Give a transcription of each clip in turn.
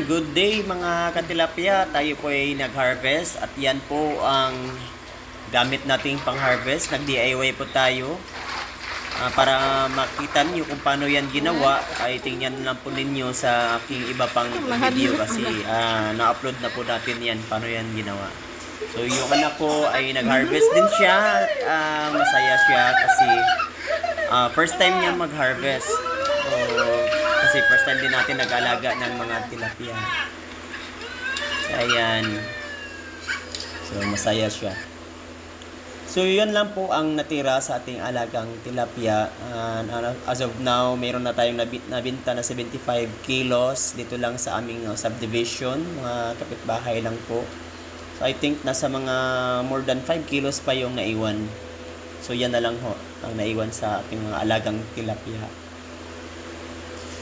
good day mga katilapia. Tayo po ay nag-harvest at yan po ang gamit nating pang-harvest. Nag-DIY po tayo. Para makita niyo kung paano yan ginawa, ay tingnan lang po ninyo sa aking iba pang video kasi na-upload na po natin yan, paano yan ginawa. So yung anak ko ay nag-harvest din siya at masaya siya kasi first time niya mag-harvest. So, kasi first time din natin nag-alaga ng mga tilapia. Ayan. So, masaya siya. So, yun lang po ang natira sa ating alagang tilapia. As of now, mayroon na tayong nabinta na 75 kilos dito lang sa aming subdivision. Mga kapitbahay lang po. So, I think nasa mga more than 5 kilos pa yung naiwan. So, yan na lang ho ang naiwan sa ating mga alagang tilapia.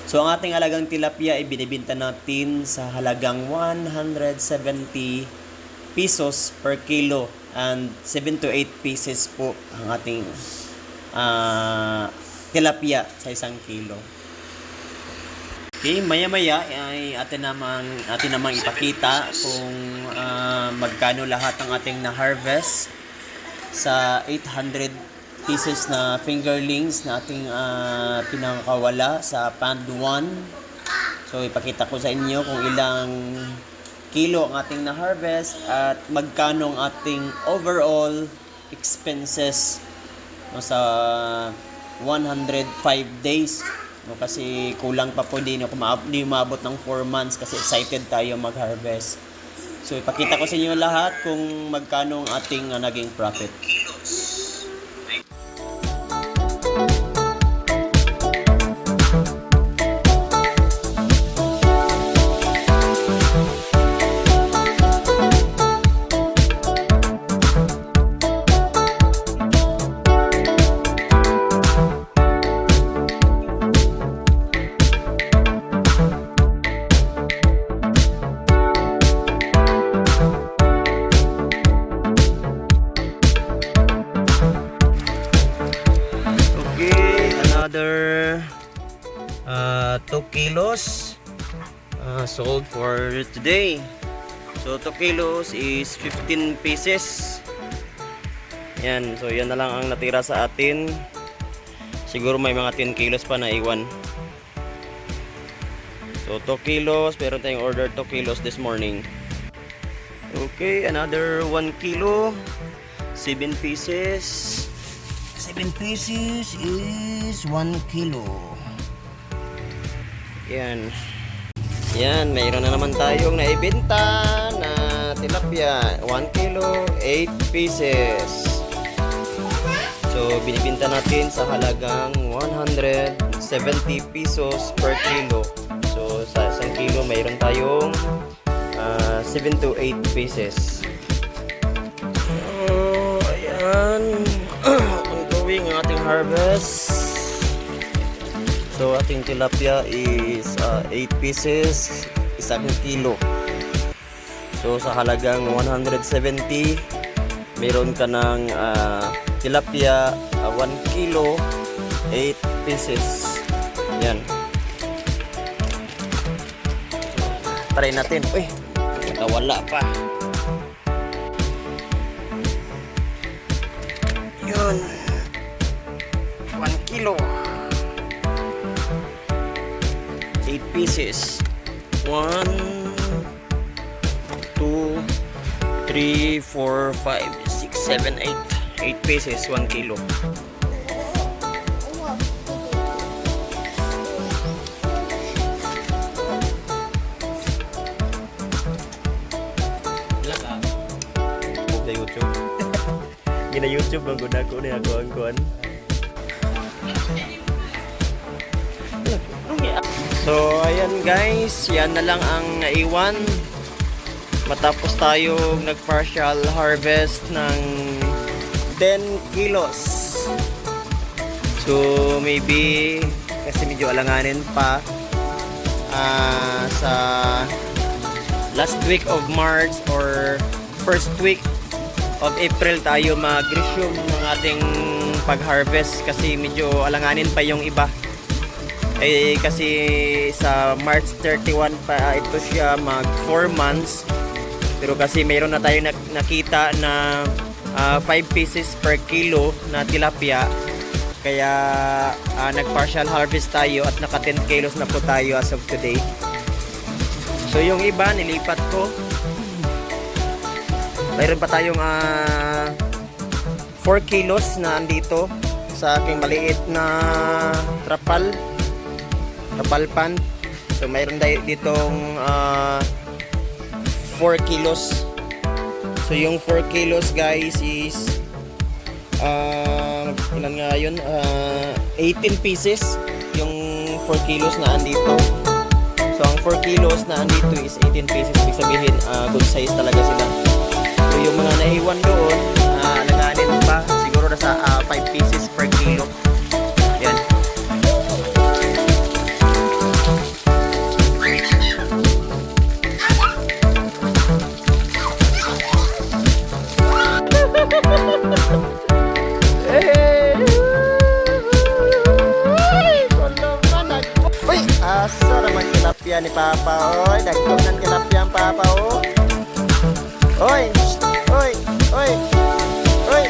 So, ang ating alagang tilapia ay binibenta natin sa halagang 170 pesos per kilo and 7 to 8 pieces po ang ating tilapia sa isang kilo. Okay, maya-maya ay atin namang ipakita kung magkano lahat ang ating na-harvest sa 800 pieces na fingerlings na ating pinakawala sa pond 1. So ipakita ko sa inyo kung ilang kilo ang ating na-harvest at magkano ang ating overall expenses sa 105 days. No, kasi kulang pa po din ako umabot ng 4 months kasi excited tayo mag-harvest. So ipakita ko sa inyo lahat kung magkano ang ating naging profit. Another 2 kilos sold for today. So 2 kilos is 15 pieces. Yan, so yan na lang ang natira sa atin. Siguro may mga 10 kilos pa na iwan. So 2 kilos, pero tayong order 2 kilos this morning. Okay, another 1 kilo, 7 pieces. 7 pieces is 1 kilo. Yan. Yan, mayroon na naman tayong naibenta na tilapia. 1 kilo, 8 pieces. So, binibenta natin sa halagang 170 pesos per kilo. So, sa isang kilo, mayroon tayong 7 to 8 pieces. So, ayan. Ang ating harvest. So ating tilapia is 8 pieces, isang kilo. So sa halagang 170, meron ka ng tilapia 1 kilo, 8 pieces. Yan. Try natin. Uy, nakawala pa. Yun. 1 kilo, 8 pieces. 1 2 3 4 5 6 7 8 pieces, 1 kilo. Sa YouTube. Gina YouTube ang guna ko niya kuan. So ayan guys, yan na lang ang naiwan matapos tayong nag-partial harvest ng 10 kilos. So maybe kasi medyo alanganin pa sa last week of March or first week of April tayo mag-resume ng ating pag-harvest kasi medyo alanganin pa yung iba. Eh kasi sa March 31 pa ito siya mag 4 months. Pero kasi mayroon na tayo nakita na 5 pieces per kilo na tilapia. Kaya nag-partial harvest tayo at naka 10 kilos na po tayo as of today. So yung iba nilipat ko. Mayroon pa tayong 4 kilos na andito sa aking maliit na trapal pan. So mayroon ditong 4 kilos. So yung 4 kilos guys is ilan nga yun? 18 pieces yung 4 kilos na andito. So ang 4 kilos na andito is 18 pieces. Ibig sabihin good size talaga sila. So yung mga naiwan doon, alaganin pa. Siguro nasa 5 pieces per kilo. Yan. Uy! Asa naman tilapia ni Papa. Oy, dagdag ng tilapia ang Papa. Oh. Oy! Oy! Oy! Oy!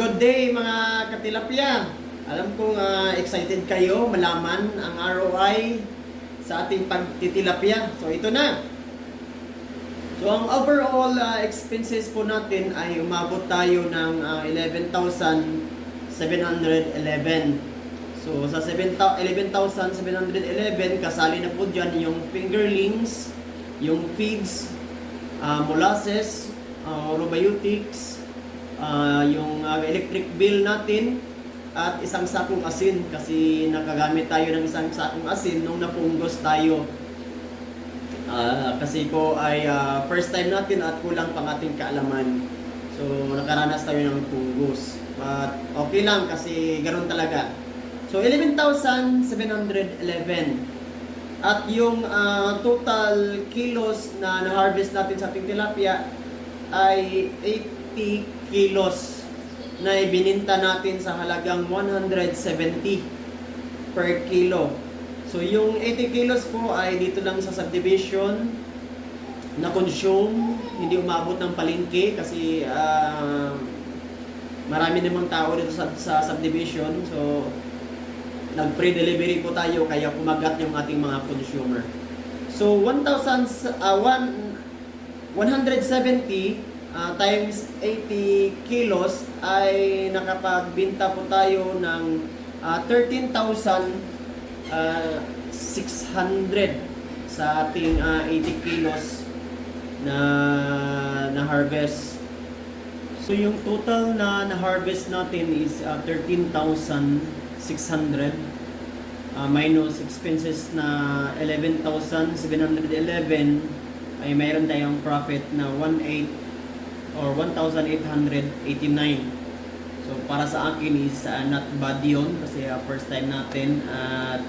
Good day mga katilapia. Alam kong excited kayo malaman ang ROI sa ating pagtitilapia. So ito na. So ang overall expenses po natin ay umabot tayo ng 11,711. So sa 11,711 kasali na po dyan yung fingerlings, yung feeds, molasses, probiotics, yung electric bill natin at isang sakong asin kasi nakagamit tayo ng isang sakong asin nung napunggos tayo. Kasi ko ay first time natin at kulang pang ating kaalaman. So nakaranas tayo ng punggos. But okay lang kasi ganoon talaga. So 11,711 at yung total kilos na na-harvest natin sa ating tilapia ay 80 kilos na ibininta natin sa halagang 170 per kilo. So yung 80 kilos po ay dito lang sa subdivision na consume, hindi umabot ng palengke kasi marami namang tao dito sa subdivision. So nag-free delivery po tayo kaya kumagat yung ating mga consumer. So 170 times 80 kilos ay nakapagbenta po tayo ng 13,600 sa ating 80 kilos na harvest. So yung total na harvest natin is 13,600 minus expenses na 11,711 ay mayroon tayong profit na 1,889. So para sa akin is not bad yun kasi first time natin at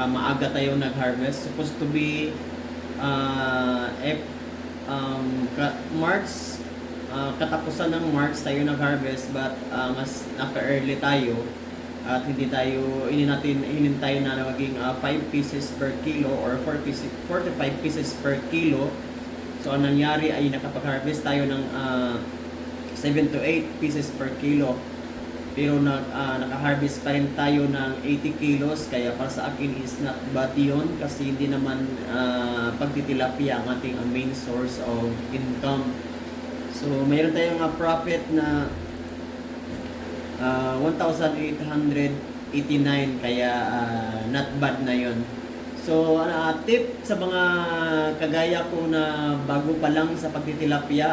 maaga tayo nag-harvest. Supposed to be March, katapusan ng March tayo nag-harvest but mas naka-early tayo at hinintay na maging 5 pieces per kilo or 4 to 5 pieces per kilo. So ang nangyari ay nakapag-harvest tayo ng 7 to 8 pieces per kilo. Pero naka-harvest pa rin tayo ng 80 kilos. Kaya para sa akin is not bad yun. Kasi hindi naman pagtitilapia ang ating main source of income. So mayroon tayong profit na 1,889. Kaya not bad na yun. So, tip sa mga kagaya ko na bago pa lang sa pagtitilapia,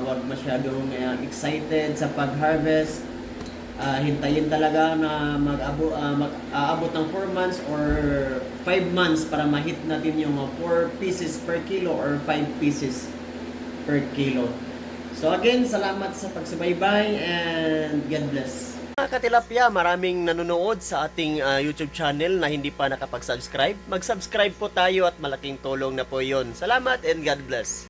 wag masyadong excited sa pag-harvest. Hintayin talaga na mag-aabot ng 4 months or 5 months para ma-hit natin yung 4 pieces per kilo or 5 pieces per kilo. So again, salamat sa pagsubaybay and God bless. Mga katilapia, maraming nanonood sa ating YouTube channel na hindi pa nakapag-subscribe. Mag-subscribe po tayo at malaking tulong na po yun. Salamat and God bless.